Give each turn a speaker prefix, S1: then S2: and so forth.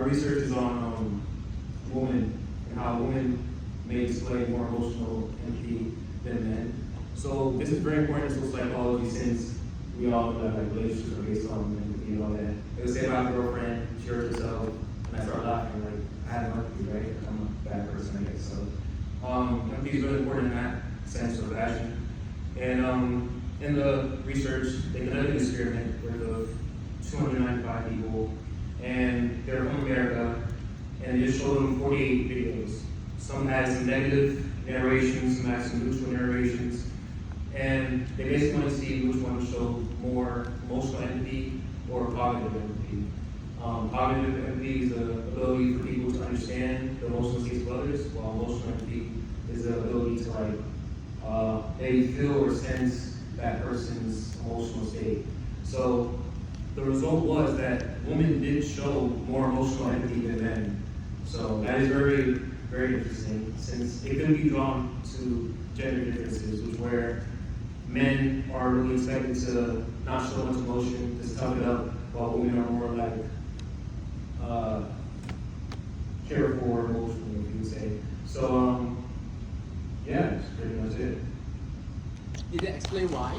S1: research is on women and how women may display more emotional empathy than men. So this is very important in social psychology since we all know that like relationships are based on empathy and all that. It would say about a girlfriend, she hurt herself, and I start laughing like I have empathy, right? I'm a bad person, I guess. So empathy is really important in that sense of passion. And in the research, they conducted an experiment with 295 people, and they're from America, and they just showed them 48 videos. Some had some negative narrations, some had some neutral narrations, and they basically want to see which one showed more emotional empathy or cognitive empathy. Cognitive empathy is the ability for people to understand the emotional states of others, while emotional empathy is the ability to maybe feel or sense that person's emotional state. So the result was that women did show more emotional empathy than men. So that is very, very interesting, since it could be drawn to gender differences, which where men are really expected to not show much emotion, just tough it up, while women are more like care for emotionally, if you would say. So yeah, that's pretty much it.
S2: Did they explain why?